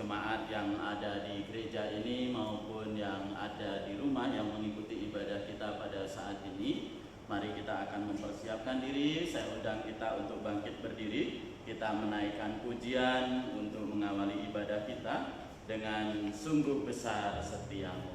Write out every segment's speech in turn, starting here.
jemaat yang ada di gereja ini maupun yang ada di rumah yang mengikuti ibadah kita pada saat ini. Mari kita akan mempersiapkan diri. Saya undang kita untuk bangkit berdiri. Kita menaikkan pujian untuk mengawali ibadah kita dengan sungguh besar setiamu.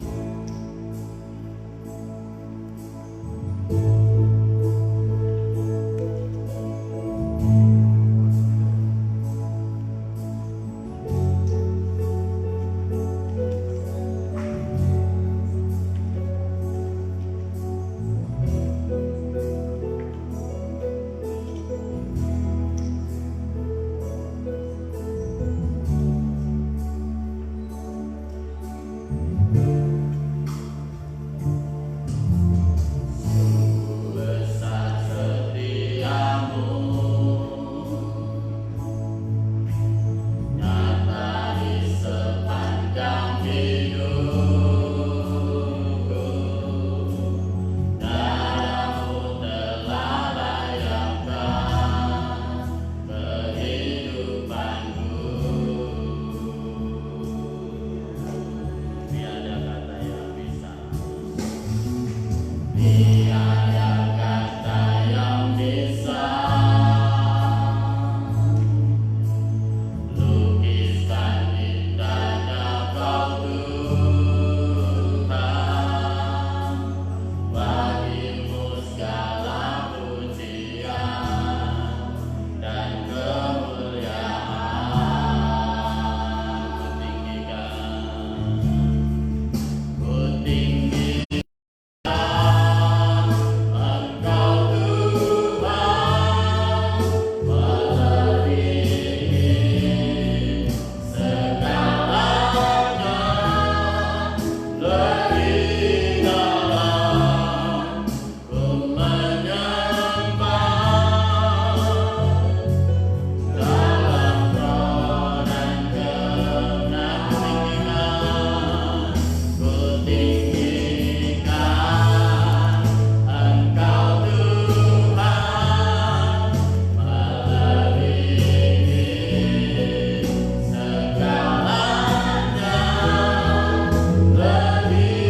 Lebih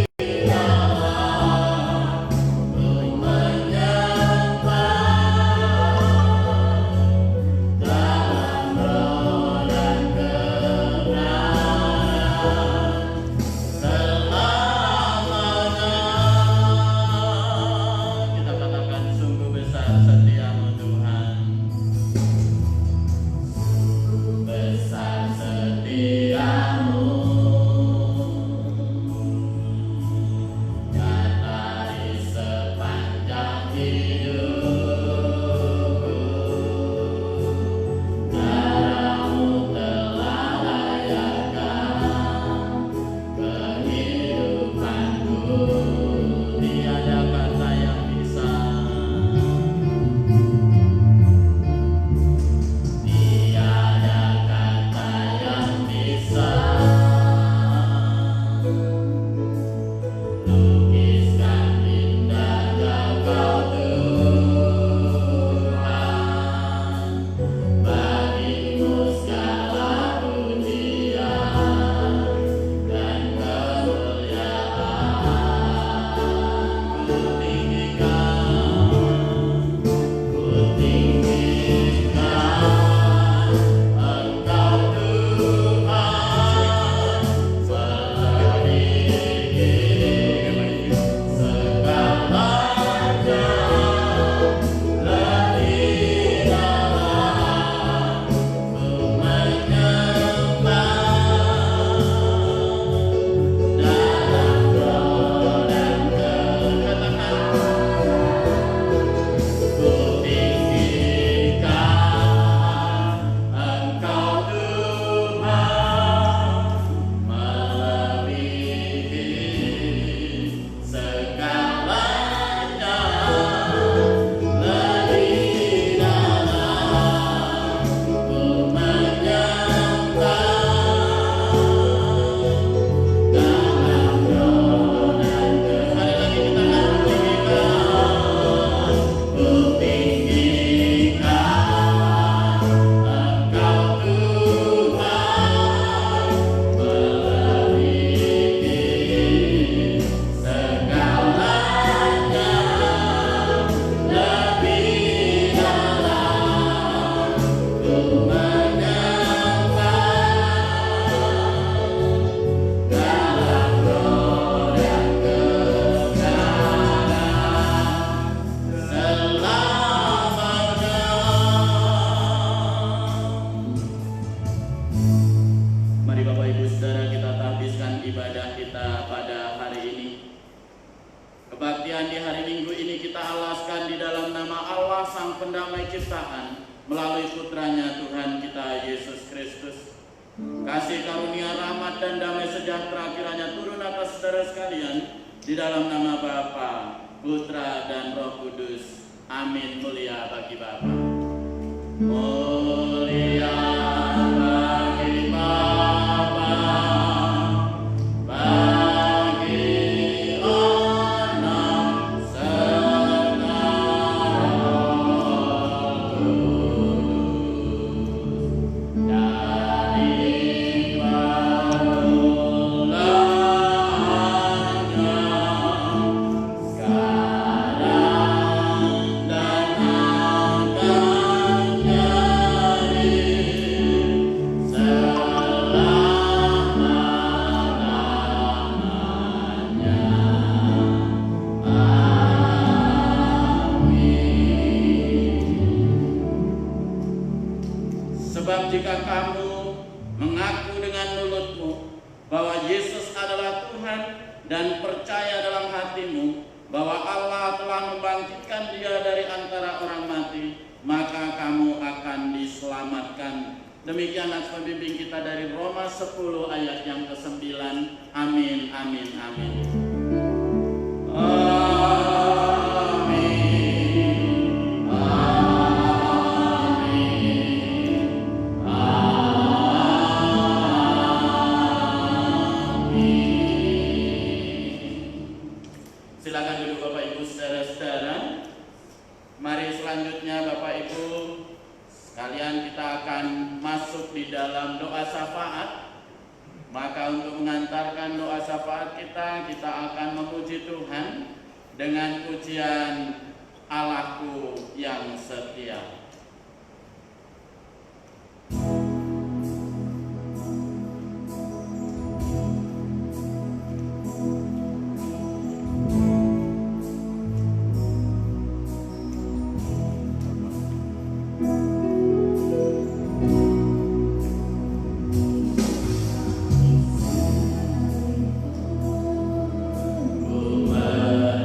kebaktian di hari Minggu ini kita alaskan di dalam nama Allah Sang Pendamai Ciptaan melalui putranya Tuhan kita Yesus Kristus. Kasih karunia, rahmat dan damai sejahtera kiranya turun atas saudara sekalian di dalam nama Bapa, Putra dan Roh Kudus. Amin. Mulia bagi Bapa. Mulia bagi Bapa, bagi Anak serta Roh Kudus, dari permulaan sekarang dan akan jadi selama-lamanya. Amin. Sebab jika kamu mengaku dengan mulutmu bahwa Yesus adalah Tuhan dan percaya dalam hatimu bahwa Allah telah membangkitkan Dia dari antara orang mati, maka kamu akan diselamatkan. Demikian nats pembimbing kita dari Roma 10 ayat yang ke-9. Amin, amin, amin. Amin. Amin. Silakan duduk Bapak Ibu saudara-saudara. Mari selanjutnya Bapak Ibu sekalian kita akan masuk di dalam doa syafaat. Maka untuk mengantarkan doa syafaat kita akan memuji Tuhan dengan pujian Allahku yang setia.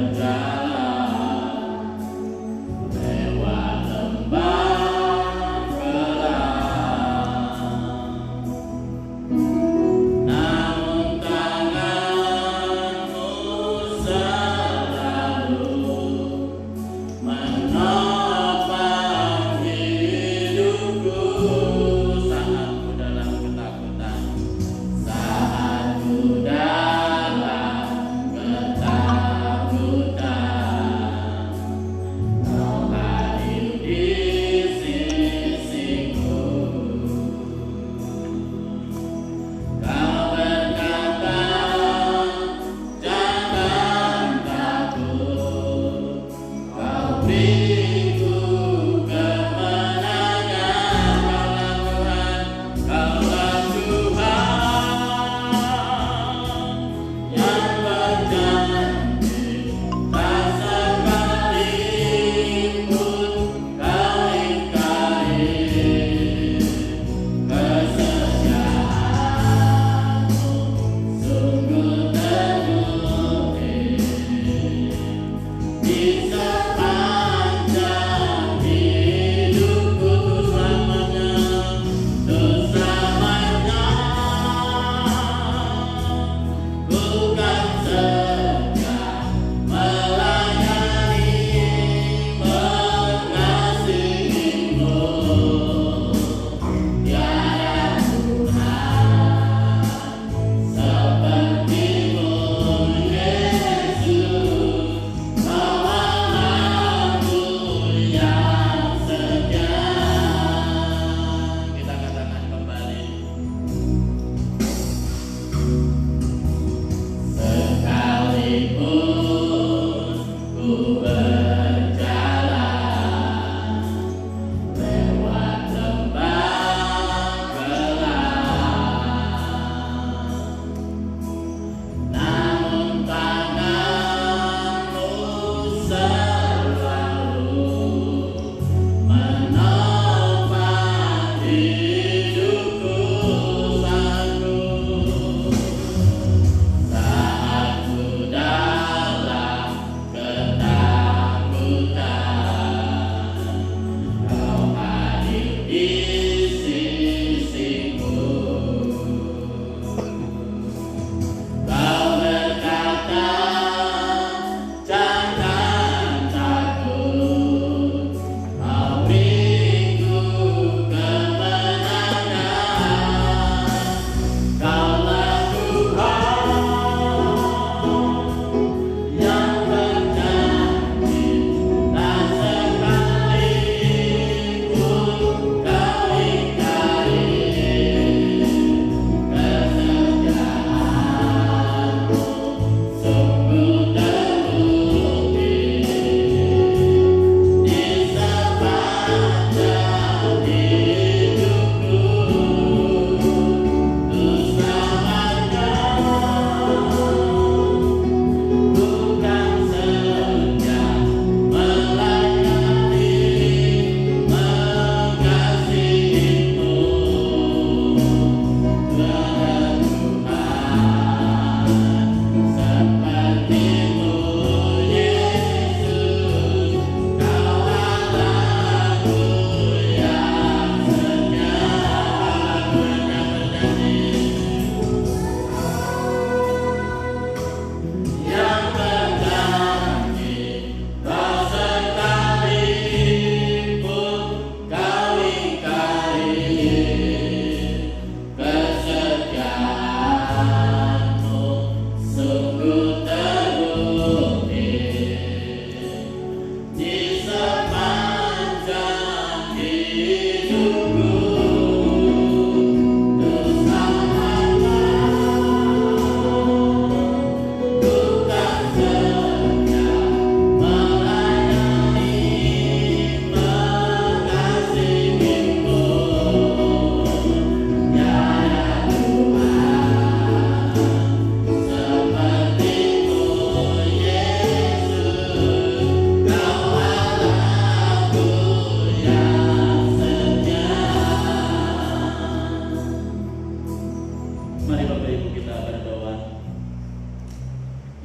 Berjalan lewat lembah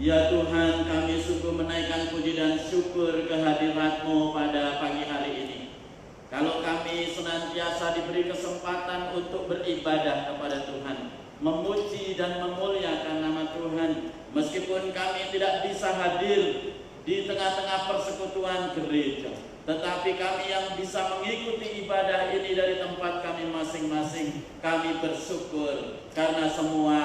Ya Tuhan, kami sungguh menaikkan puji dan syukur kehadirat-Mu pada pagi hari ini. Kalau kami senantiasa diberi kesempatan untuk beribadah kepada Tuhan, memuji dan memuliakan nama Tuhan, meskipun kami tidak bisa hadir di tengah-tengah persekutuan gereja, tetapi kami yang bisa mengikuti ibadah ini dari tempat kami masing-masing, kami bersyukur karena semua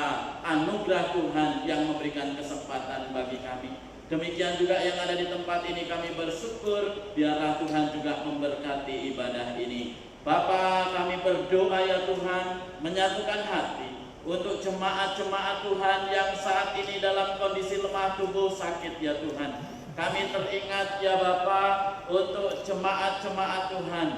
anugerah Tuhan yang memberikan kesempatan bagi kami. Demikian juga yang ada di tempat ini, kami bersyukur biarlah Tuhan juga memberkati ibadah ini. Bapa, kami berdoa ya Tuhan, menyatukan hati untuk jemaat-jemaat Tuhan yang saat ini dalam kondisi lemah tubuh sakit ya Tuhan. Kami teringat ya Bapa untuk jemaat-jemaat Tuhan,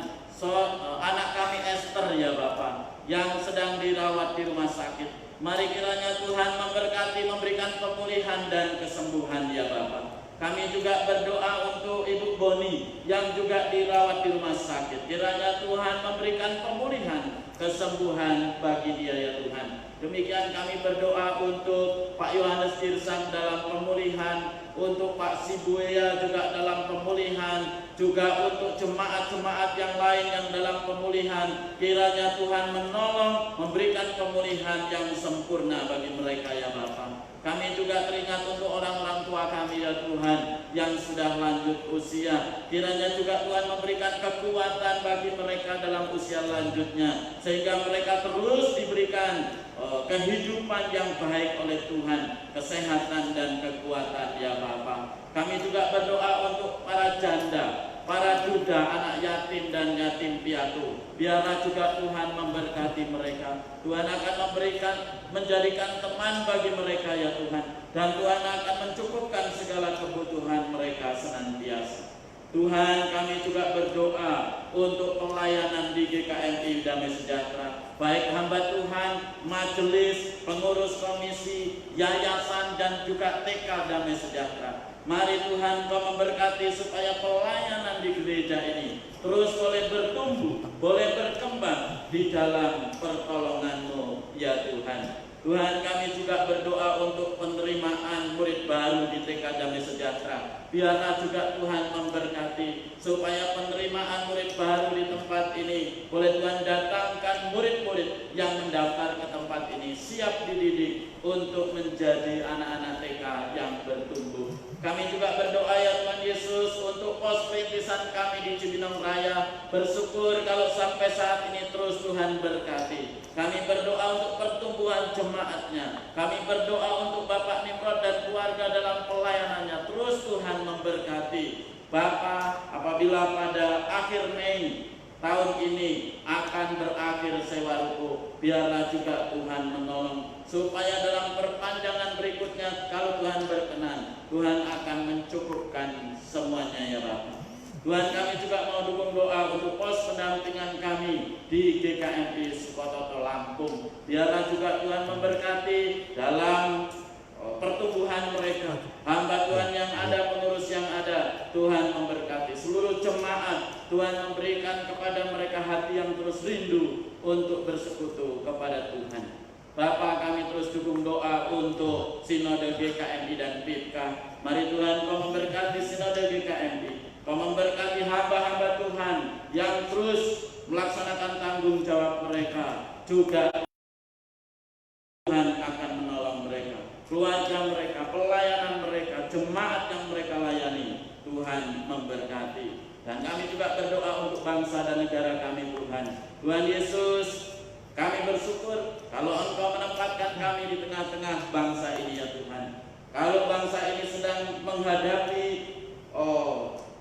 anak kami Esther ya Bapa, yang sedang dirawat di rumah sakit. Mari kiranya Tuhan memberkati, memberikan pemulihan dan kesembuhan ya Bapa. Kami juga berdoa untuk Ibu Boni yang juga dirawat di rumah sakit. Kiranya Tuhan memberikan pemulihan, kesembuhan bagi dia ya Tuhan. Demikian kami berdoa untuk Pak Yohanes Girsang dalam pemulihan, untuk Pak Sibuya juga dalam pemulihan, juga untuk jemaat-jemaat yang lain yang dalam pemulihan. Kiranya Tuhan menolong, memberikan pemulihan yang sempurna bagi mereka ya Bapa. Kami juga teringat untuk orang-orang tua kami ya Tuhan yang sudah lanjut usia. Kiranya juga Tuhan memberikan kekuatan bagi mereka dalam usia lanjutnya, sehingga mereka terus diberikan kehidupan yang baik oleh Tuhan, kesehatan dan kekuatan ya Bapa. Kami juga berdoa untuk para janda, para duda, anak yatim dan yatim piatu. Biarlah juga Tuhan memberkati mereka. Tuhan akan menjadikan teman bagi mereka ya Tuhan, dan Tuhan akan mencukupkan segala kebutuhan mereka senantiasa. Tuhan, kami juga berdoa untuk pelayanan di GKMI Damai Sejahtera, baik hamba Tuhan, majelis, pengurus komisi, yayasan dan juga TK Damai Sejahtera. Mari Tuhan Kau memberkati supaya pelayanan di gereja ini terus boleh bertumbuh, boleh berkembang di dalam pertolongan-Mu ya Tuhan. Tuhan, kami juga berdoa untuk penerimaan murid baru di TK Damai Sejahtera. Biarlah juga Tuhan memberkati supaya penerimaan murid baru di tempat ini boleh Tuhan datangkan murid-murid yang mendaftar ke tempat ini siap dididik untuk menjadi anak-anak TK yang bertumbuh. Kami juga berdoa ya Tuhan Yesus untuk pos perintisan kami di Cibinong Raya. Bersyukur kalau sampai saat ini terus Tuhan berkati. Kami berdoa untuk pertumbuhan jemaatnya. Kami berdoa untuk Bapak Nimrod dan keluarga dalam pelayanannya. Terus Tuhan memberkati. Bapak, apabila pada akhir Mei tahun ini akan berakhir sewa ruko, biarlah juga Tuhan menolong supaya dalam perpanjangan berikutnya kalau Tuhan berkenan, Tuhan akan mencukupkan semuanya ya Bapak. Tuhan, kami juga mau dukung doa untuk pos pendampingan kami di GKMI Sukototo Lampung. Biarlah juga Tuhan memberkati dalam pertumbuhan mereka. Hamba Tuhan yang ada, pengurus yang ada, Tuhan memberkati seluruh jemaat. Tuhan memberikan kepada mereka hati yang terus rindu untuk bersekutu kepada Tuhan. Bapa, kami terus dukung doa untuk Sinode GKMI dan PIPK. Mari Tuhan Kau memberkati Sinode GKMI. Kau memberkati hamba-hamba Tuhan yang terus melaksanakan tanggung jawab mereka. Juga Tuhan akan menolong mereka, keluarga mereka, pelayanan mereka, jemaat yang mereka layani. Tuhan memberkati. Dan kami juga berdoa untuk bangsa dan negara kami Tuhan. Tuhan Yesus, kami bersyukur kalau Engkau menempatkan kami di tengah-tengah bangsa ini ya Tuhan. Kalau bangsa ini sedang menghadapi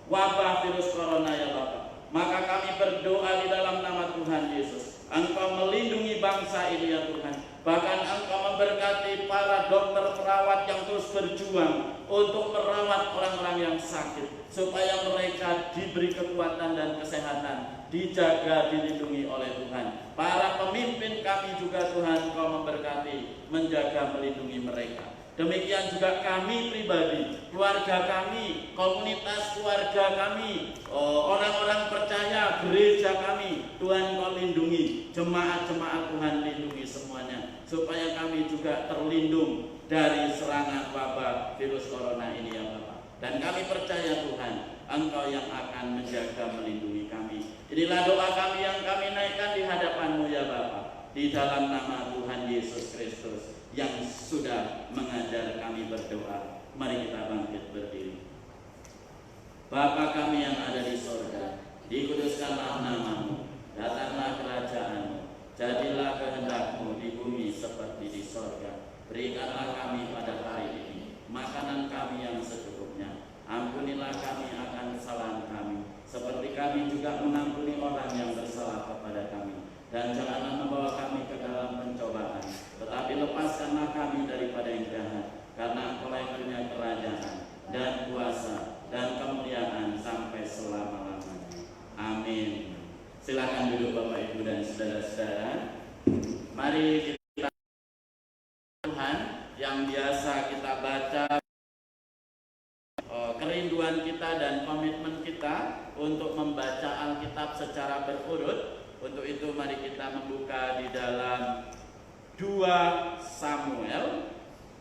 wabah virus corona ya Bapak, maka kami berdoa di dalam nama Tuhan Yesus, Engkau melindungi bangsa ini ya Tuhan. Bahkan Engkau memberkati para dokter perawat yang terus berjuang untuk merawat orang-orang yang sakit, supaya mereka diberi kekuatan dan kesehatan, dijaga, dilindungi oleh Tuhan. Para pemimpin kami juga Tuhan Kau memberkati, menjaga, melindungi mereka. Demikian juga kami pribadi, keluarga kami, komunitas keluarga kami, orang-orang percaya, gereja kami, Tuhan Kau lindungi, jemaat-jemaat Tuhan lindungi semuanya, supaya kami juga terlindung dari serangan wabah virus corona ini ya Bapak. Dan kami percaya Tuhan, Engkau yang akan menjaga melindungi kami. Inilah doa kami yang kami naikkan di hadapan-Mu ya Bapak, di dalam nama Tuhan Yesus Kristus yang sudah mengajar kami berdoa. Mari kita bangkit berdiri. Bapa kami yang ada di sorga, dikuduskanlah nama-Mu, datanglah kerajaan-Mu, jadilah kehendak-Mu di bumi seperti di sorga. Berikanlah kami pada hari ini makanan kami yang secukupnya. Ampunilah kami akan kesalahan kami, seperti kami juga mengampuni orang yang bersalah kepada kami. Dan janganlah membawa kami ke dalam pencobaan, tetapi lepaskanlah kami daripada yang jahat. Karena Engkau yang punya kerajaan dan kuasa dan kemuliaan sampai selama-lamanya. Amin. Silakan duduk Bapak Ibu dan saudara-saudara. Mari kita Tuhan yang biasa kita baca, kerinduan kita dan komitmen kita untuk membaca Alkitab secara berurut. Untuk itu mari kita membuka di dalam 2 Samuel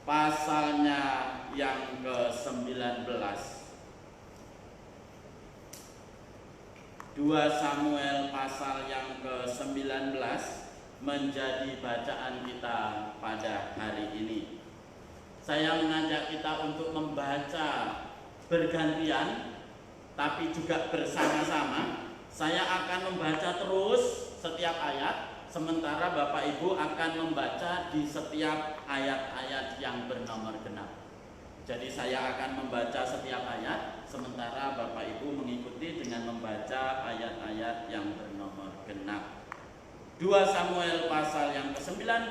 pasalnya yang ke-19. 2 Samuel pasal yang ke-19 menjadi bacaan kita pada hari ini. Saya mengajak kita untuk membaca bergantian tapi juga bersama-sama. Saya akan membaca terus setiap ayat, sementara Bapak Ibu akan membaca di setiap ayat-ayat yang bernomor genap. Jadi saya akan membaca setiap ayat, sementara Bapak Ibu mengikuti dengan membaca ayat-ayat yang bernomor genap. 2 Samuel pasal yang ke-19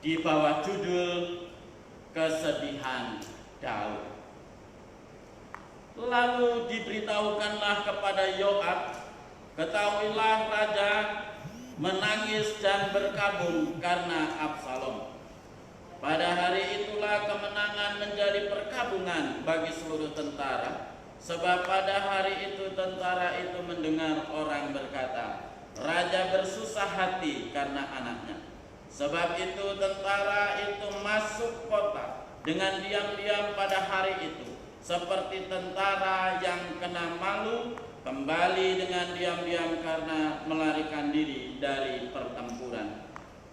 di bawah judul Kesedihan Daud. Lalu diberitahukanlah kepada Yoab, ketahuilah raja menangis dan berkabung karena Absalom. Pada hari itulah kemenangan menjadi perkabungan bagi seluruh tentara, sebab pada hari itu tentara itu mendengar orang berkata, raja bersusah hati karena anaknya. Sebab itu tentara itu masuk kota dengan diam-diam pada hari itu, seperti tentara yang kena malu, kembali dengan diam-diam karena melarikan diri dari pertempuran.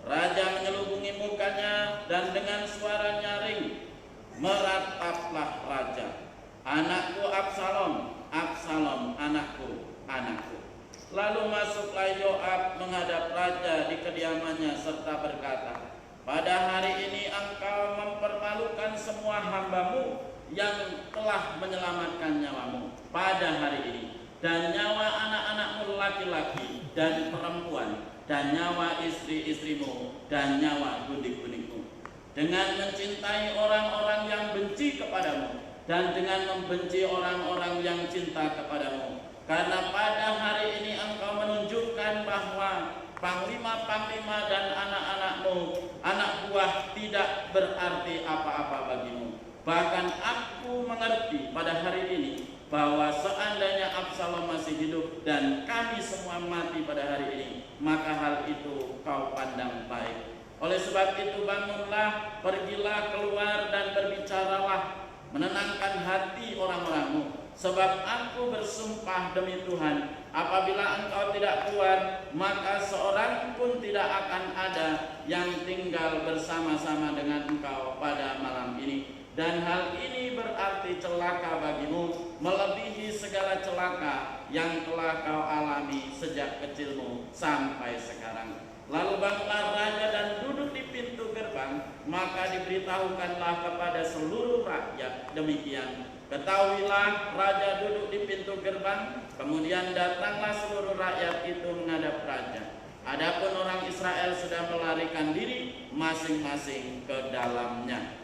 Raja menyelubungi mukanya dan dengan suara nyaring merataplah raja, anakku Absalom, Absalom, anakku, anakku. Lalu masuklah Yoab menghadap raja di kediamannya serta berkata, pada hari ini engkau mempermalukan semua hambamu yang telah menyelamatkan nyawamu pada hari ini, dan nyawa anak-anakmu laki-laki dan perempuan, dan nyawa istri-istrimu, dan nyawa budik-budikmu, dengan mencintai orang-orang yang benci kepadamu, dan dengan membenci orang-orang yang cinta kepadamu. Karena pada hari ini engkau menunjukkan bahwa panglima-panglima dan anak-anakmu, anak buah, tidak berarti apa-apa bagimu. Bahkan aku mengerti pada hari ini bahwa seandainya Absalom masih hidup dan kami semua mati pada hari ini, maka hal itu kau pandang baik. Oleh sebab itu bangunlah, pergilah keluar dan berbicaralah, menenangkan hati orang-orangmu. Sebab aku bersumpah demi Tuhan, apabila engkau tidak keluar, maka seorang pun tidak akan ada yang tinggal bersama-sama dengan engkau pada malam ini. Dan hal ini berarti celaka bagimu, melebihi segala celaka yang telah kau alami sejak kecilmu sampai sekarang. Lalu bangunlah raja dan duduk di pintu gerbang, maka diberitahukanlah kepada seluruh rakyat demikian. Ketahuilah raja duduk di pintu gerbang, kemudian datanglah seluruh rakyat itu menghadap raja. Adapun orang Israel sudah melarikan diri masing-masing ke dalamnya.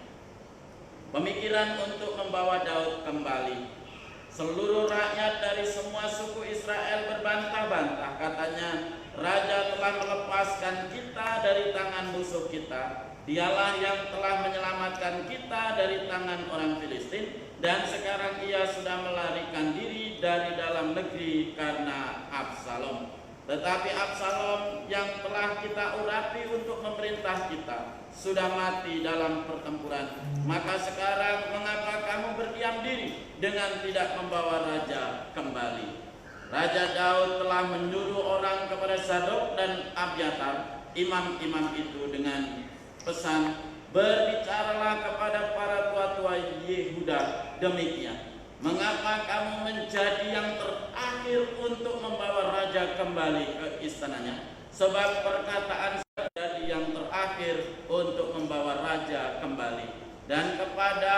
Pemikiran untuk membawa Daud kembali. Seluruh rakyat dari semua suku Israel berbantah-bantah, katanya, raja telah melepaskan kita dari tangan musuh kita. Dialah yang telah menyelamatkan kita dari tangan orang Filistin, dan sekarang ia sudah melarikan diri dari dalam negeri karena Absalom. Tetapi Absalom yang telah kita urapi untuk memerintah kita sudah mati dalam pertempuran. Maka sekarang mengapa kamu berdiam diri dengan tidak membawa raja kembali? Raja Daud telah menyuruh orang kepada Zadok dan Abiatar, imam-imam itu, dengan pesan, berbicaralah kepada para tua-tua Yehuda demikian. Mengapa kamu menjadi yang terakhir untuk membawa raja kembali ke istananya? Sebab perkataan jadi yang terakhir untuk membawa raja kembali. Dan kepada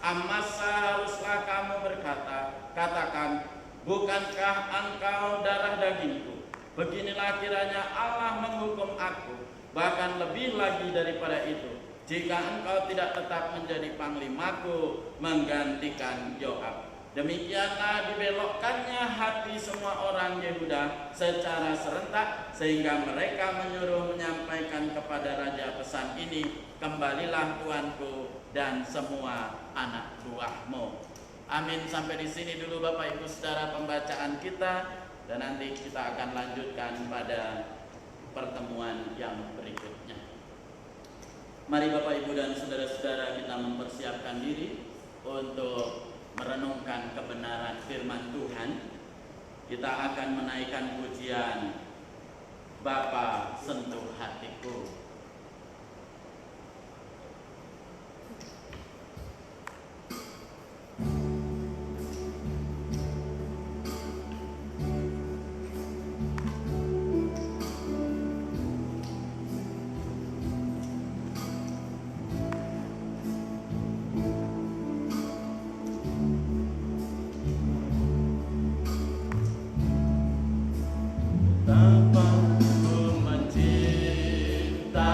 Amasa haruslah kamu berkata, katakan, bukankah engkau darah dagingku? Beginilah kiranya Allah menghukum aku, bahkan lebih lagi daripada itu, jika engkau tidak tetap menjadi panglimaku menggantikan Yoab. Demikianlah dibelokkannya hati semua orang Yehuda secara serentak, sehingga mereka menyuruh menyampaikan kepada raja pesan ini, kembalilah tuanku dan semua anak buahmu. Amin. Sampai di sini dulu Bapak Ibu Saudara pembacaan kita, dan nanti kita akan lanjutkan pada pertemuan yang berikutnya. Mari Bapak Ibu dan saudara-saudara kita mempersiapkan diri untuk merenungkan kebenaran firman Tuhan. Kita akan menaikkan pujian Bapa sentuh hatiku. Betapa ku mencintai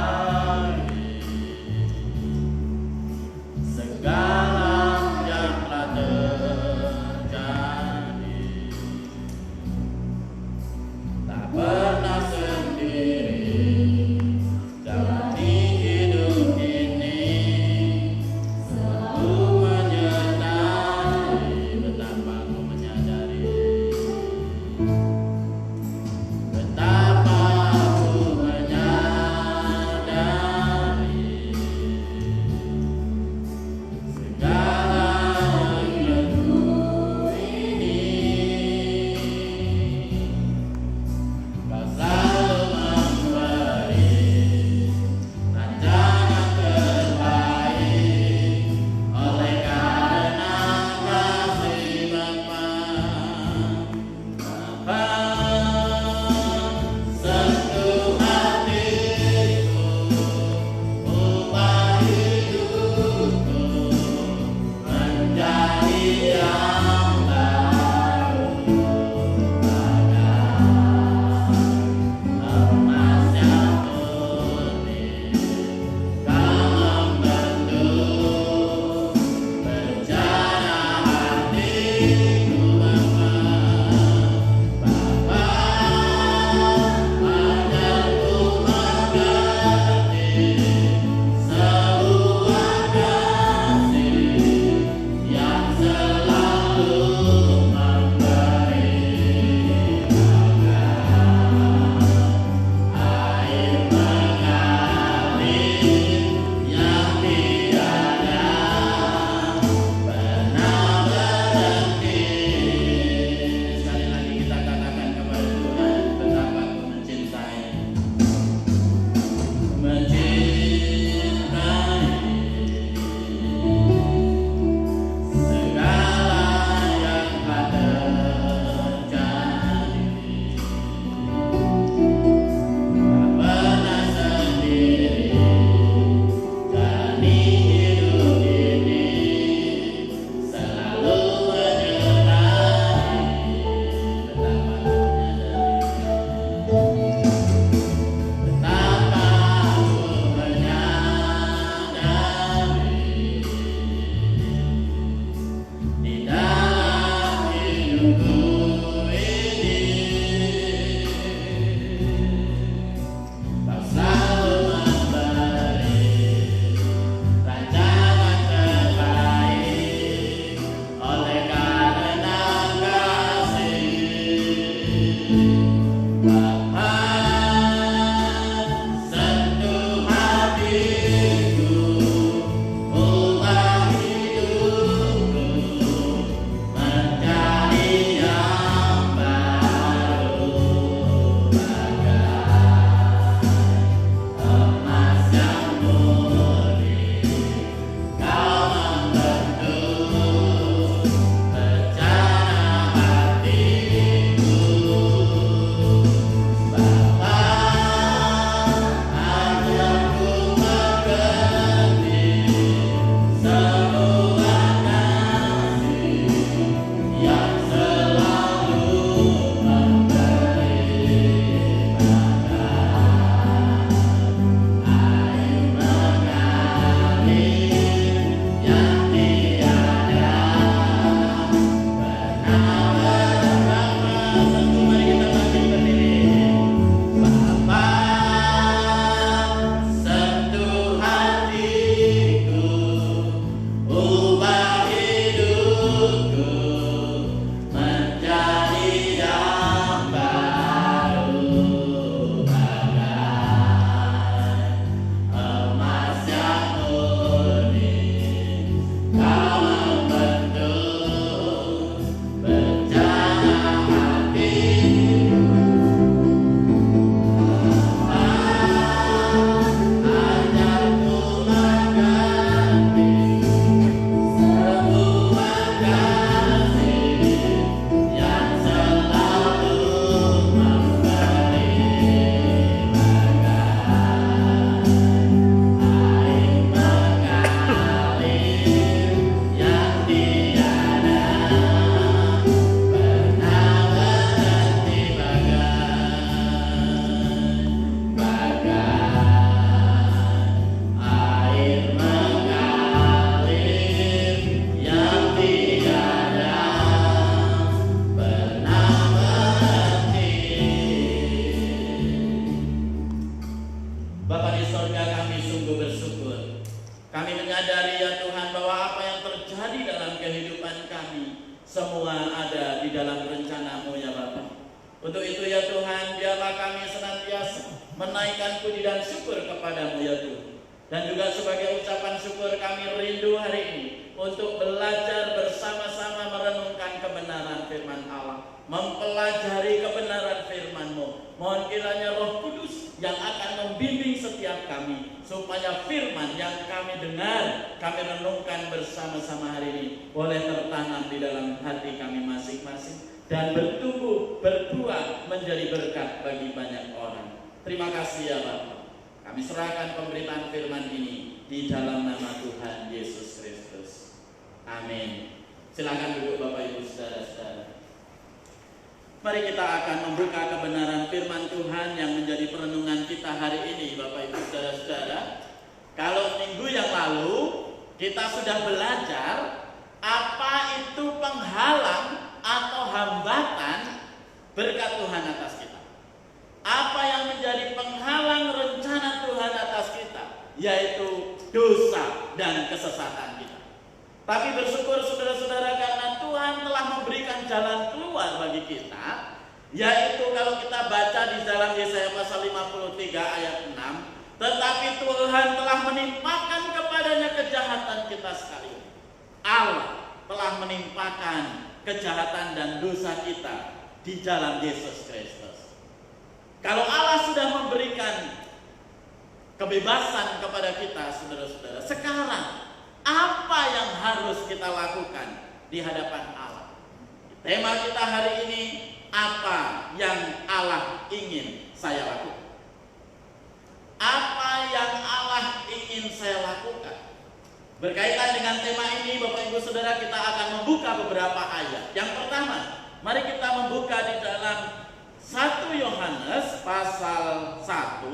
Berkaitan dengan tema ini, Bapak Ibu Saudara, kita akan membuka beberapa ayat. Yang pertama, mari kita membuka di dalam 1 Yohanes pasal 1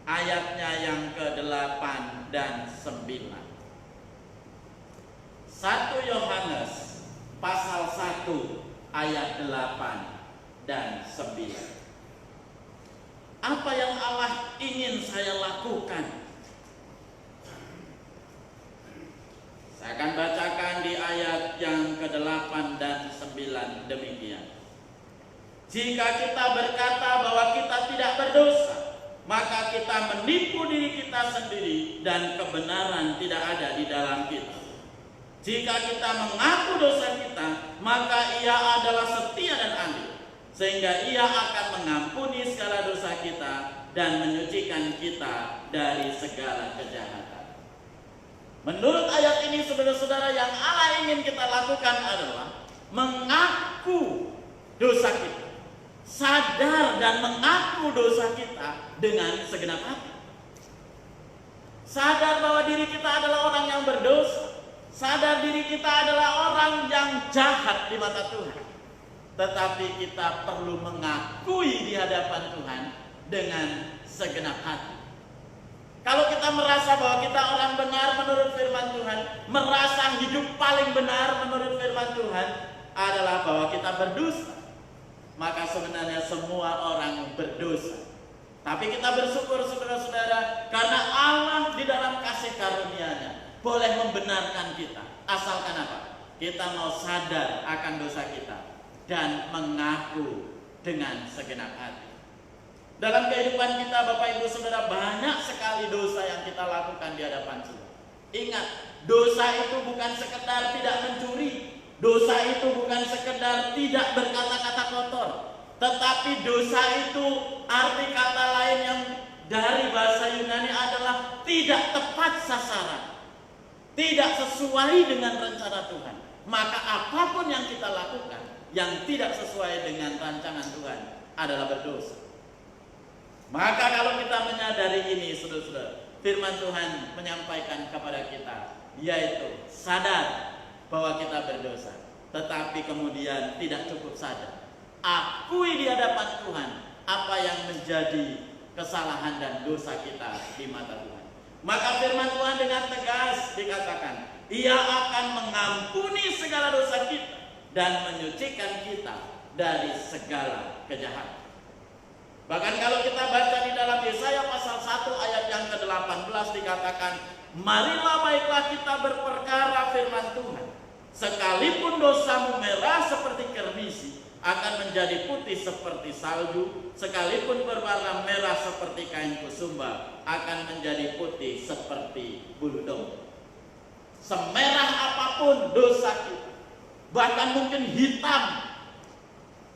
ayatnya yang ke-8 dan 9. 1 Yohanes pasal 1 ayat 8 dan 9. Apa yang Allah ingin saya lakukan? Saya akan bacakan di ayat yang ke-8 dan 9 demikian. Jika kita berkata bahwa kita tidak berdosa, maka kita menipu diri kita sendiri dan kebenaran tidak ada di dalam kita. Jika kita mengaku dosa kita, maka Ia adalah setia dan adil, sehingga Ia akan mengampuni segala dosa kita dan menyucikan kita dari segala kejahatan. Menurut ayat ini, saudara-saudara, yang Allah ingin kita lakukan adalah mengaku dosa kita, sadar dan mengaku dosa kita dengan segenap hati. Sadar bahwa diri kita adalah orang yang berdosa, sadar diri kita adalah orang yang jahat di mata Tuhan. Tetapi kita perlu mengakui di hadapan Tuhan dengan segenap hati. Kalau kita merasa bahwa kita orang benar menurut firman Tuhan, merasa hidup paling benar menurut firman Tuhan adalah bahwa kita berdosa, maka sebenarnya semua orang berdosa. Tapi kita bersyukur, saudara-saudara, karena Allah di dalam kasih karunia-Nya boleh membenarkan kita, asalkan apa? Kita mau sadar akan dosa kita dan mengaku dengan segenap hati. Dalam kehidupan kita, Bapak Ibu Saudara, banyak sekali dosa yang kita lakukan di hadapan Tuhan. Ingat, dosa itu bukan sekedar tidak mencuri, dosa itu bukan sekedar tidak berkata-kata kotor, tetapi dosa itu arti kata lain yang dari bahasa Yunani adalah tidak tepat sasaran, tidak sesuai dengan rencana Tuhan. Maka apapun yang kita lakukan yang tidak sesuai dengan rancangan Tuhan adalah berdosa. Maka kalau kita menyadari ini, saudara-saudara, firman Tuhan menyampaikan kepada kita, yaitu sadar bahwa kita berdosa, tetapi kemudian tidak cukup sadar, akui di hadapan Tuhan apa yang menjadi kesalahan dan dosa kita di mata Tuhan. Maka firman Tuhan dengan tegas dikatakan, Ia akan mengampuni segala dosa kita dan menyucikan kita dari segala kejahatan. Bahkan kalau kita baca di dalam Yesaya pasal 1 ayat yang ke-18 dikatakan, marilah baiklah kita berperkara firman Tuhan. Sekalipun dosamu merah seperti kermisi, akan menjadi putih seperti salju. Sekalipun berwarna merah seperti kain kusumba, akan menjadi putih seperti bulu domba. Semerah apapun dosa kita, bahkan mungkin hitam,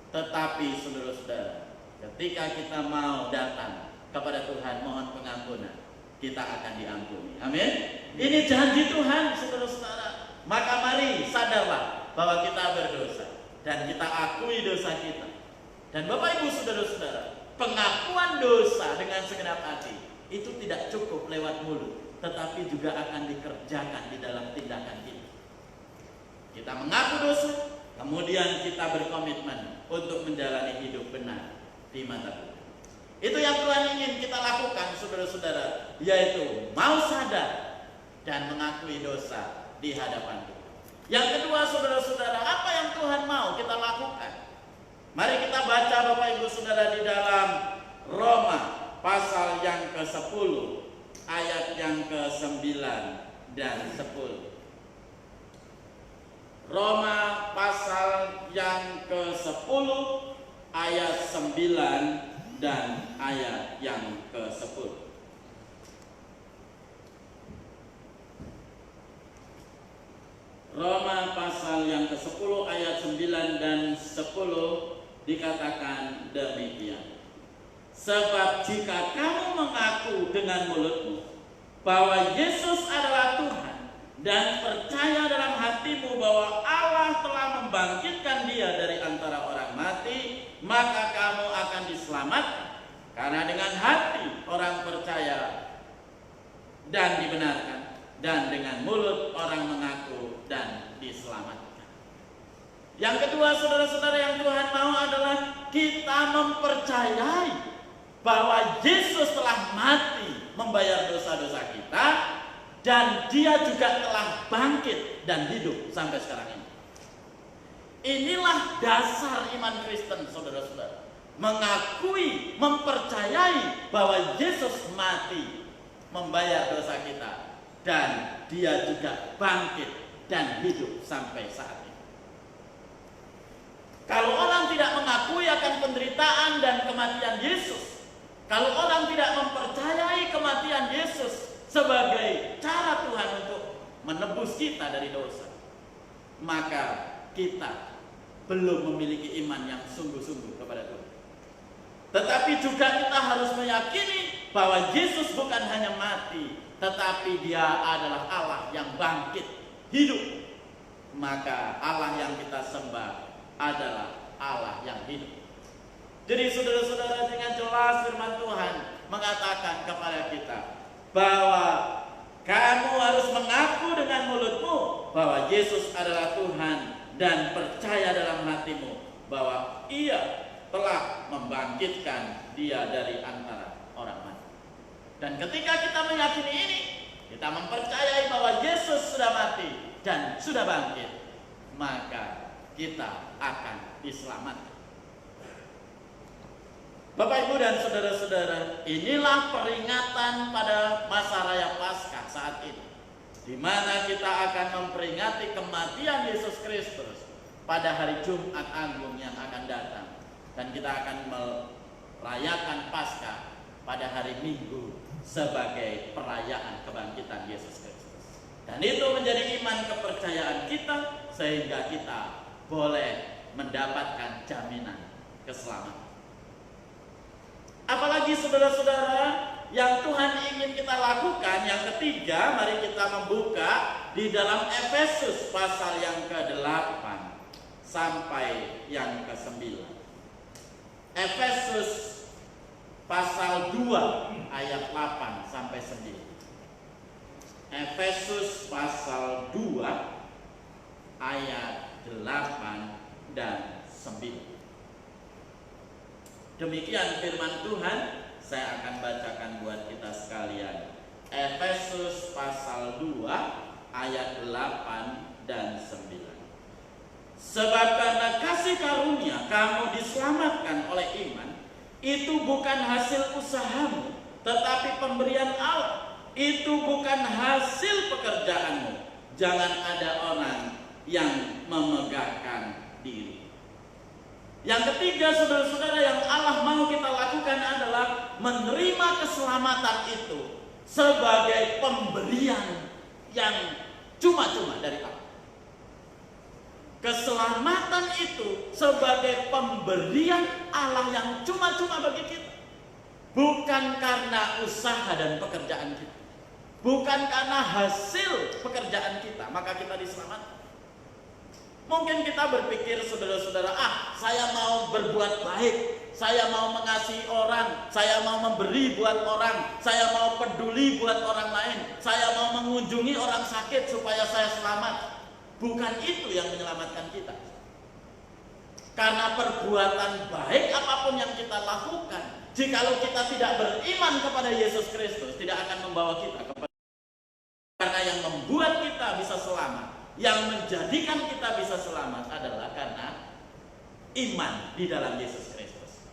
tetapi saudara-saudara, ketika kita mau datang kepada Tuhan mohon pengampunan, kita akan diampuni. Amin. Ini janji Tuhan, saudara-saudara. Maka mari sadarlah bahwa kita berdosa dan kita akui dosa kita. Dan Bapak Ibu saudara-saudara, pengakuan dosa dengan segenap hati itu tidak cukup lewat mulut, tetapi juga akan dikerjakan di dalam tindakan kita. Kita mengaku dosa, kemudian kita berkomitmen untuk menjalani hidup benar di mata Tuhan. Itu yang Tuhan ingin kita lakukan, saudara-saudara, yaitu mau sadar dan mengakui dosa di hadapan Tuhan. Yang kedua, saudara-saudara, apa yang Tuhan mau kita lakukan? Mari kita baca Bapak Ibu Saudara di dalam Roma pasal yang ke-10 ayat yang ke-9 dan 10. Roma pasal yang ke-10 ayat 9 dan ayat yang ke-10. Roma pasal yang ke-10 ayat 9 dan 10 dikatakan demikian. Sebab jika kamu mengaku dengan mulutmu bahwa Yesus adalah Tuhan dan percaya dalam hatimu bahwa Allah telah membangkitkan Dia dari antara orang mati, maka kamu akan diselamatkan. Karena dengan hati orang percaya dan dibenarkan, dan dengan mulut orang mengaku dan diselamatkan. Yang kedua, saudara-saudara, yang Tuhan mau adalah kita mempercayai bahwa Yesus telah mati membayar dosa-dosa kita, dan Dia juga telah bangkit dan hidup sampai sekarang ini. Inilah dasar iman Kristen, saudara-saudara. Mengakui, mempercayai bahwa Yesus mati membayar dosa kita, dan Dia juga bangkit dan hidup sampai saat ini. Kalau orang tidak mengakui akan penderitaan dan kematian Yesus, kalau orang tidak mempercayai kematian Yesus sebagai cara Tuhan untuk menebus kita dari dosa, maka kita belum memiliki iman yang sungguh-sungguh kepada Tuhan. Tetapi juga kita harus meyakini bahwa Yesus bukan hanya mati, tetapi Dia adalah Allah yang bangkit, hidup. Maka Allah yang kita sembah adalah Allah yang hidup. Jadi saudara-saudara, dengan jelas firman Tuhan mengatakan kepada kita bahwa kamu harus mengaku dengan mulutmu bahwa Yesus adalah Tuhan dan percaya dalam hatimu bahwa Ia telah membangkitkan Dia dari antara orang mati. Dan ketika kita meyakini ini, kita mempercayai bahwa Yesus sudah mati dan sudah bangkit, maka kita akan diselamatkan. Bapak, Ibu, dan saudara-saudara, inilah peringatan pada masa raya Paskah saat ini, di mana kita akan memperingati kematian Yesus Kristus pada hari Jumat Agung yang akan datang. Dan kita akan merayakan Paskah pada hari Minggu sebagai perayaan kebangkitan Yesus Kristus. Dan itu menjadi iman kepercayaan kita, sehingga kita boleh mendapatkan jaminan keselamatan. Apalagi saudara-saudara, yang Tuhan ingin kita lakukan, yang ketiga, mari kita membuka di dalam Efesus pasal yang ke-8 sampai yang ke-9. Efesus pasal 2 ayat 8 sampai 9. Efesus pasal 2 ayat 8 dan 9. Demikian firman Tuhan, saya akan bacakan buat kita sekalian. Efesus pasal 2 ayat 8 dan 9. Sebab karena kasih karunia kamu diselamatkan oleh iman, itu bukan hasil usahamu, tetapi pemberian Allah. Itu bukan hasil pekerjaanmu. Jangan ada orang yang memegahkan diri. Yang ketiga, saudara-saudara, yang Allah mau kita lakukan adalah menerima keselamatan itu sebagai pemberian yang cuma-cuma dari Allah. Keselamatan itu sebagai pemberian Allah yang cuma-cuma bagi kita. Bukan karena usaha dan pekerjaan kita, bukan karena hasil pekerjaan kita, maka kita diselamatkan. Mungkin kita berpikir, saudara-saudara, saya mau berbuat baik, saya mau mengasihi orang, saya mau memberi buat orang, saya mau peduli buat orang lain, saya mau mengunjungi orang sakit supaya saya selamat. Bukan itu yang menyelamatkan kita. Karena perbuatan baik apapun yang kita lakukan, jikalau kita tidak beriman kepada Yesus Kristus, tidak akan membawa kita kepada. Karena yang membuat kita bisa selamat, yang menjadikan kita bisa selamat adalah karena iman di dalam Yesus Kristus.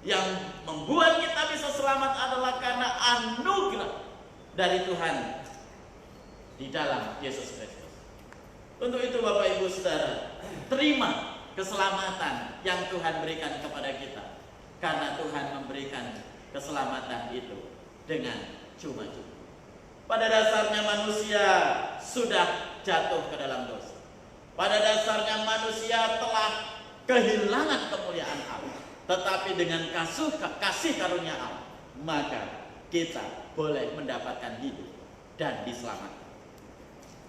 Yang membuat kita bisa selamat adalah karena anugerah dari Tuhan di dalam Yesus Kristus. Untuk itu Bapak Ibu Saudara, terima keselamatan yang Tuhan berikan kepada kita. Karena Tuhan memberikan keselamatan itu dengan cuma-cuma. Pada dasarnya manusia sudah jatuh ke dalam dosa. Pada dasarnya manusia telah kehilangan kemuliaan Allah. Tetapi dengan kasih karunia Allah, maka kita boleh mendapatkan hidup dan diselamatkan.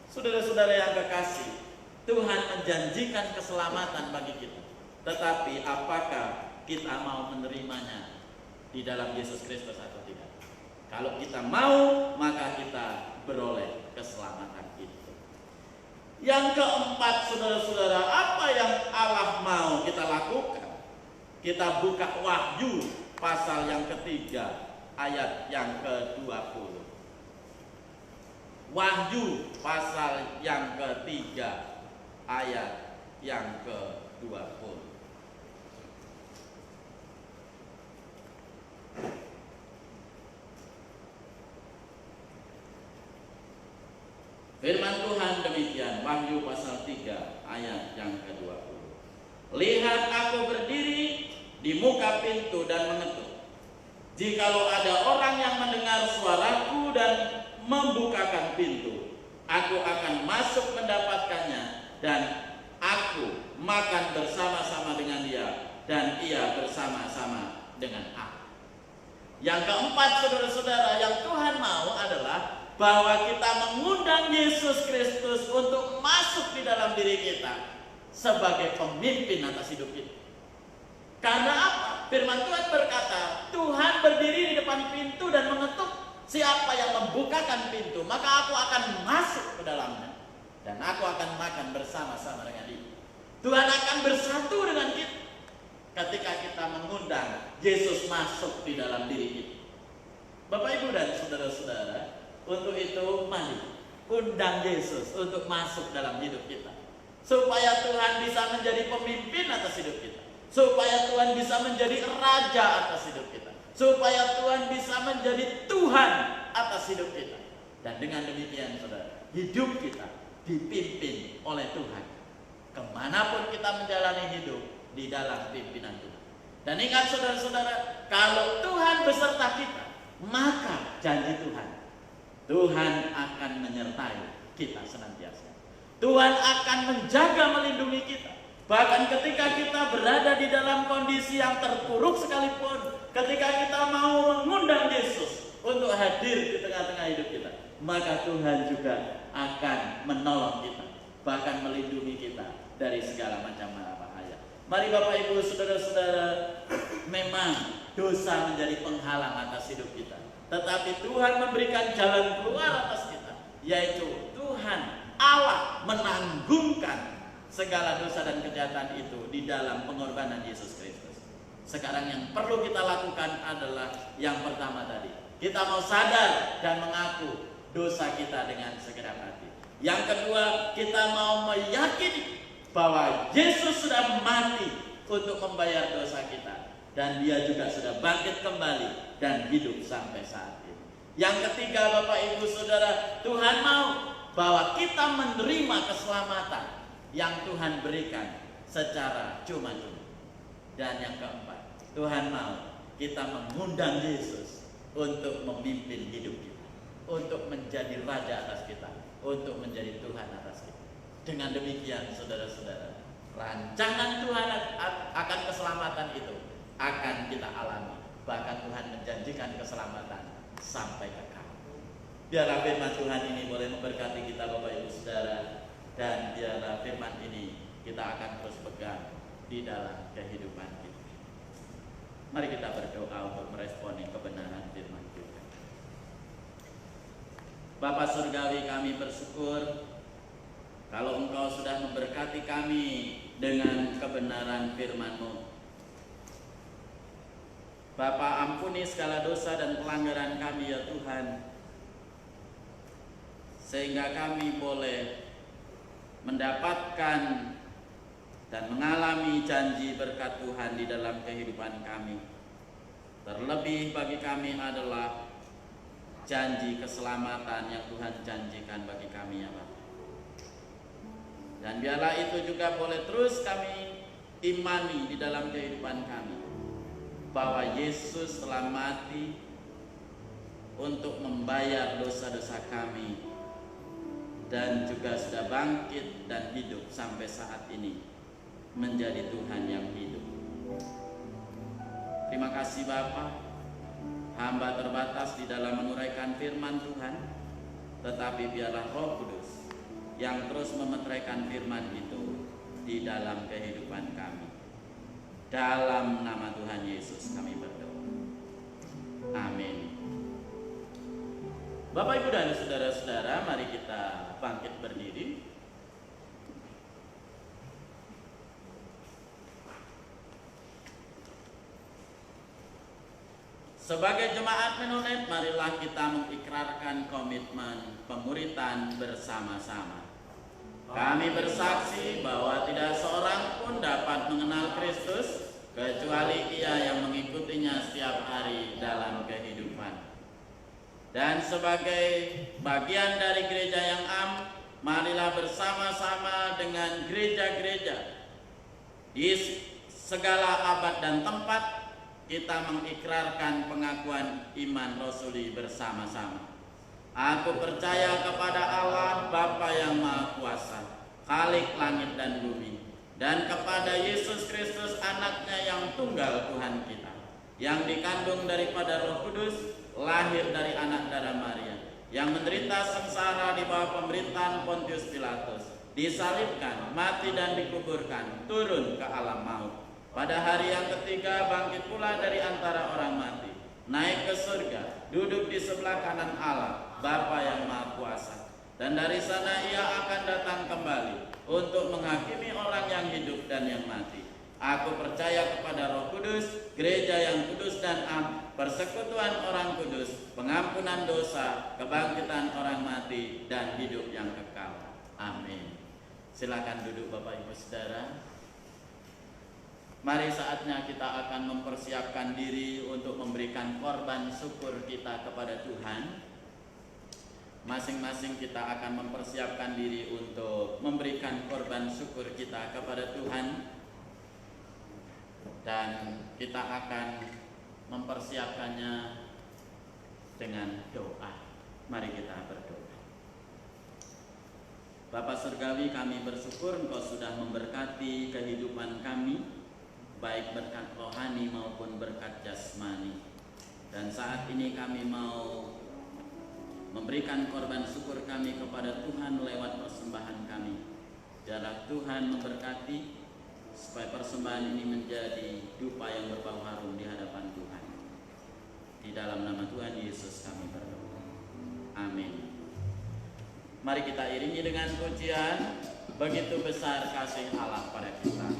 Saudara-saudara yang kekasih, Tuhan menjanjikan keselamatan bagi kita. Tetapi apakah kita mau menerimanya di dalam Yesus Kristus atau tidak? Kalau kita mau, maka kita beroleh keselamatan itu. Yang keempat, saudara-saudara, apa yang Allah mau kita lakukan? Kita buka Wahyu pasal yang ketiga ayat yang ke-20. Wahyu pasal yang ketiga ayat yang ke-20. Firman Tuhan demikian, Wahyu pasal 3 ayat yang ke-20. Lihat, aku berdiri di muka pintu dan mengetuk. Jikalau ada orang yang mendengar suaraku dan membukakan pintu, aku akan masuk mendapatkannya, dan aku makan bersama-sama dengan dia, dan ia bersama-sama dengan aku. Yang keempat, saudara-saudara, yang Tuhan mau adalah bahwa kita mengundang Yesus Kristus untuk masuk di dalam diri kita sebagai pemimpin atas hidup kita. Karena apa? Firman Tuhan berkata, Tuhan berdiri di depan pintu dan mengetuk. Siapa yang membukakan pintu, maka aku akan masuk ke dalamnya, dan aku akan makan bersama-sama dengan dia. Tuhan akan bersatu dengan kita ketika kita mengundang Yesus masuk di dalam diri kita. Bapak, Ibu, dan saudara-saudara, untuk itu mari undang Yesus untuk masuk dalam hidup kita, supaya Tuhan bisa menjadi pemimpin atas hidup kita, supaya Tuhan bisa menjadi raja atas hidup kita, supaya Tuhan bisa menjadi Tuhan atas hidup kita. Dan dengan demikian, saudara, hidup kita dipimpin oleh Tuhan kemanapun kita menjalani hidup di dalam pimpinan Tuhan. Dan ingat, saudara-saudara, kalau Tuhan beserta kita, maka janji Tuhan akan menyertai kita senantiasa. Tuhan akan menjaga, melindungi kita. Bahkan ketika kita berada di dalam kondisi yang terpuruk sekalipun, ketika kita mau mengundang Yesus untuk hadir di tengah-tengah hidup kita, maka Tuhan juga akan menolong kita, bahkan melindungi kita dari segala macam bahaya. Mari Bapak Ibu Saudara-saudara, memang dosa menjadi penghalang atas hidup kita, tetapi Tuhan memberikan jalan keluar atas kita, yaitu Tuhan Allah menanggungkan segala dosa dan kejahatan itu di dalam pengorbanan Yesus Kristus. Sekarang yang perlu kita lakukan adalah yang pertama tadi, kita mau sadar dan mengaku dosa kita dengan segenap hati. Yang kedua, kita mau meyakini bahwa Yesus sudah mati untuk membayar dosa kita, dan Dia juga sudah bangkit kembali dan hidup sampai saat ini. Yang ketiga, Bapak Ibu Saudara, Tuhan mau bahwa kita menerima keselamatan yang Tuhan berikan secara cuma-cuma. Dan yang keempat, Tuhan mau kita mengundang Yesus untuk memimpin hidup kita, untuk menjadi raja atas kita, untuk menjadi Tuhan atas kita. Dengan demikian saudara-saudara, rancangan Tuhan akan keselamatan itu akan kita alami. Bahkan Tuhan menjanjikan keselamatan sampai kekal. Biarlah firman Tuhan ini boleh memberkati kita Bapak Ibu Saudara, dan biarlah firman ini kita akan terus pegang di dalam kehidupan kita. Mari kita berdoa untuk meresponi kebenaran firman Tuhan. Bapa Surgawi, kami bersyukur kalau Engkau sudah memberkati kami dengan kebenaran firman-Mu. Bapa, ampuni segala dosa dan pelanggaran kami ya Tuhan, sehingga kami boleh mendapatkan dan mengalami janji berkat Tuhan di dalam kehidupan kami. Terlebih bagi kami adalah janji keselamatan yang Tuhan janjikan bagi kami ya Bapak. Dan biarlah itu juga boleh terus kami imani di dalam kehidupan kami, bahwa Yesus telah mati untuk membayar dosa-dosa kami, dan juga sudah bangkit dan hidup sampai saat ini menjadi Tuhan yang hidup. Terima kasih Bapa. Hamba terbatas di dalam menguraikan firman Tuhan, tetapi biarlah Roh Kudus yang terus memeteraikan firman itu di dalam kehidupan kami. Dalam nama Tuhan Yesus kami berdoa. Amin. Bapak Ibu dan saudara-saudara, mari kita bangkit berdiri. Sebagai jemaat Mennonite, marilah kita mengikrarkan komitmen pemuritan bersama-sama. Kami bersaksi bahwa tidak seorang pun dapat mengenal Kristus kecuali ia yang mengikutinya setiap hari dalam kehidupan. Dan sebagai bagian dari gereja yang am, marilah bersama-sama dengan gereja-gereja di segala abad dan tempat kita mengikrarkan pengakuan iman rasuli bersama-sama. Aku percaya kepada Allah Bapa yang Maha Kuasa, Khalik langit dan bumi, dan kepada Yesus Kristus anaknya yang tunggal Tuhan kita, yang dikandung daripada Roh Kudus, lahir dari anak darah Maria, yang menderita sengsara di bawah pemerintahan Pontius Pilatus, disalibkan, mati dan dikuburkan, turun ke alam maut. Pada hari yang ketiga bangkit pula dari antara orang mati, naik ke surga, duduk di sebelah kanan Allah, Bapa yang Maha Kuasa. Dan dari sana ia akan datang kembali untuk menghakimi orang yang hidup dan yang mati. Aku percaya kepada Roh Kudus, gereja yang kudus dan am, persekutuan orang kudus, pengampunan dosa, kebangkitan orang mati, dan hidup yang kekal. Amin. Silakan duduk Bapak Ibu Saudara. Mari saatnya kita akan mempersiapkan diri untuk memberikan korban syukur kita kepada Tuhan. Masing-masing kita akan mempersiapkan diri untuk memberikan korban syukur kita kepada Tuhan. Dan kita akan mempersiapkannya dengan doa. Mari kita berdoa. Bapa Surgawi, kami bersyukur Engkau sudah memberkati kehidupan kami, baik berkat rohani maupun berkat jasmani. Dan saat ini kami mau memberikan korban syukur kami kepada Tuhan lewat persembahan kami. Biarlah Tuhan memberkati supaya persembahan ini menjadi dupa yang berbau harum di hadapan Tuhan. Di dalam nama Tuhan Yesus kami berdoa. Amin. Mari kita iringi dengan pujian, begitu besar kasih Allah pada kita.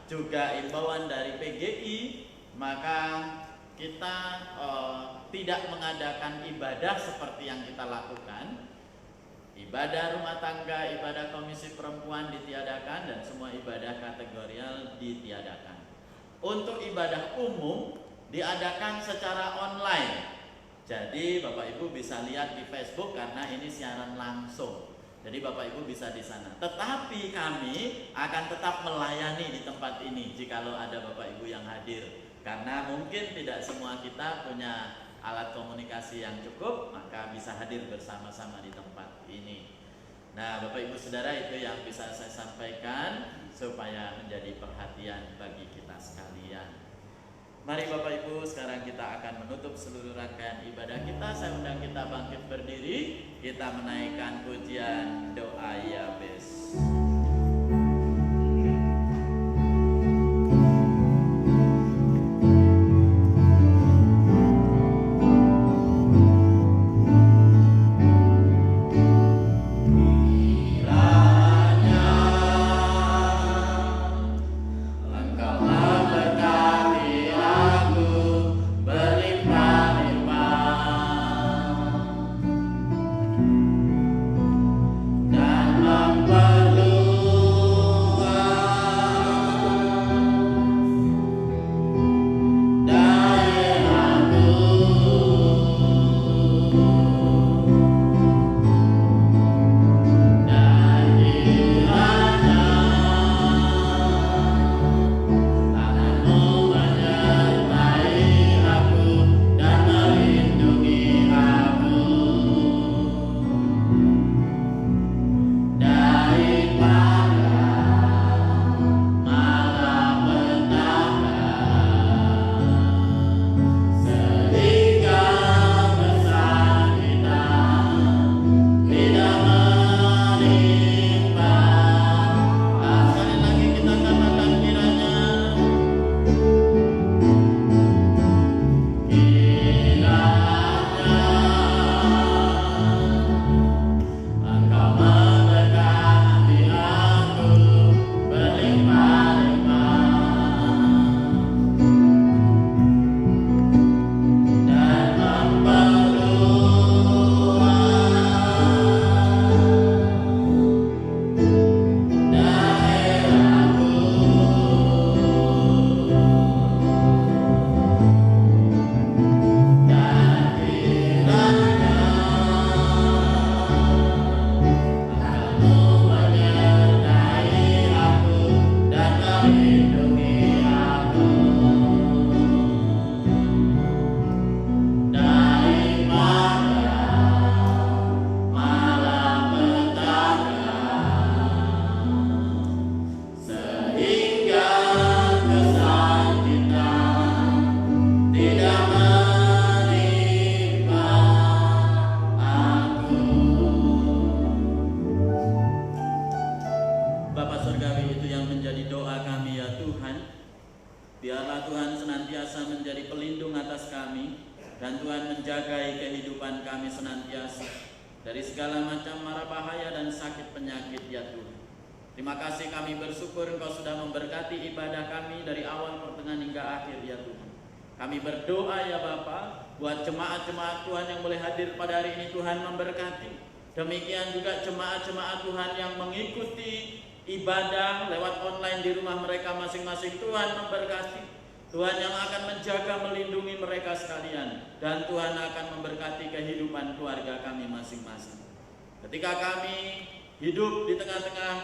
Juga imbauan dari PGI, maka kita tidak mengadakan ibadah seperti yang kita lakukan. Ibadah rumah tangga, ibadah komisi perempuan ditiadakan, dan semua ibadah kategorial ditiadakan. Untuk ibadah umum diadakan secara online. Jadi Bapak Ibu bisa lihat di Facebook karena ini siaran langsung. Jadi Bapak Ibu bisa di sana. Tetapi kami akan tetap melayani di tempat ini jikalau ada Bapak Ibu yang hadir. Karena mungkin tidak semua kita punya alat komunikasi yang cukup, maka bisa hadir bersama-sama di tempat ini. Nah, Bapak Ibu Saudara, itu yang bisa saya sampaikan supaya menjadi perhatian bagi kita sekalian. Mari Bapak Ibu, sekarang kita akan menutup seluruh rangkaian ibadah kita. Saya undang kita bangkit berdiri, kita menaikkan pujian doa Yabes. Dan menjadi doa kami ya Tuhan. Biarlah Tuhan senantiasa menjadi pelindung atas kami, dan Tuhan menjagai kehidupan kami senantiasa dari segala macam mara bahaya dan sakit penyakit ya Tuhan. Terima kasih, kami bersyukur Engkau sudah memberkati ibadah kami dari awal, pertengahan hingga akhir ya Tuhan. Kami berdoa ya Bapa, buat jemaat-jemaat Tuhan yang boleh hadir pada hari ini, Tuhan memberkati. Demikian juga jemaat-jemaat Tuhan yang mengikuti ibadah lewat online di rumah mereka masing-masing, Tuhan memberkati. Tuhan yang akan menjaga, melindungi mereka sekalian, dan Tuhan akan memberkati kehidupan keluarga kami masing-masing. Ketika kami hidup di tengah-tengah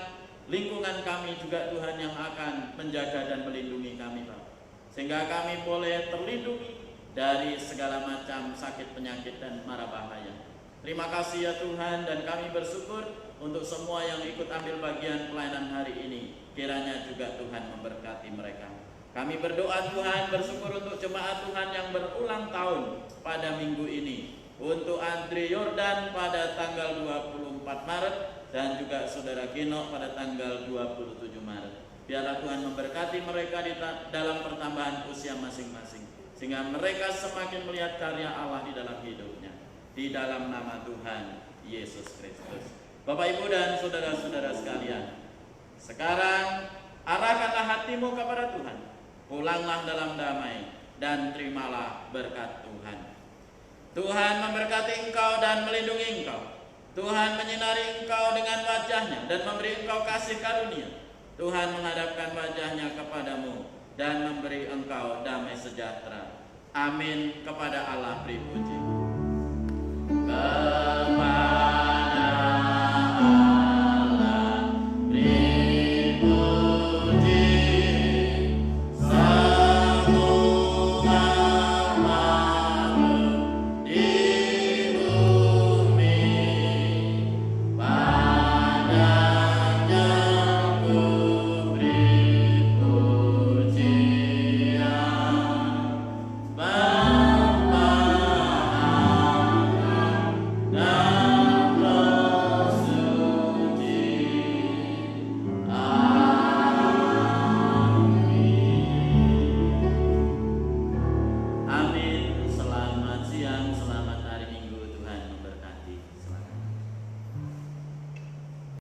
lingkungan kami juga, Tuhan yang akan menjaga dan melindungi kami, Pak, sehingga kami boleh terlindungi dari segala macam sakit, penyakit, dan mara bahaya. Terima kasih ya Tuhan, dan kami bersyukur untuk semua yang ikut ambil bagian pelayanan hari ini. Kiranya juga Tuhan memberkati mereka. Kami berdoa Tuhan, bersyukur untuk jemaat Tuhan yang berulang tahun pada minggu ini. Untuk Andre Yordan pada tanggal 24 Maret dan juga Saudara Gino pada tanggal 27 Maret. Biarlah Tuhan memberkati mereka di dalam pertambahan usia masing-masing, sehingga mereka semakin melihat karya Allah di dalam hidupnya. Di dalam nama Tuhan Yesus Kristus. Bapak, Ibu, dan saudara-saudara sekalian, sekarang arahkanlah hatimu kepada Tuhan. Pulanglah dalam damai dan terimalah berkat Tuhan. Tuhan memberkati engkau dan melindungi engkau. Tuhan menyinari engkau dengan wajahnya dan memberi engkau kasih karunia. Tuhan menghadapkan wajahnya kepadamu dan memberi engkau damai sejahtera. Amin. Kepada Allah beri puji.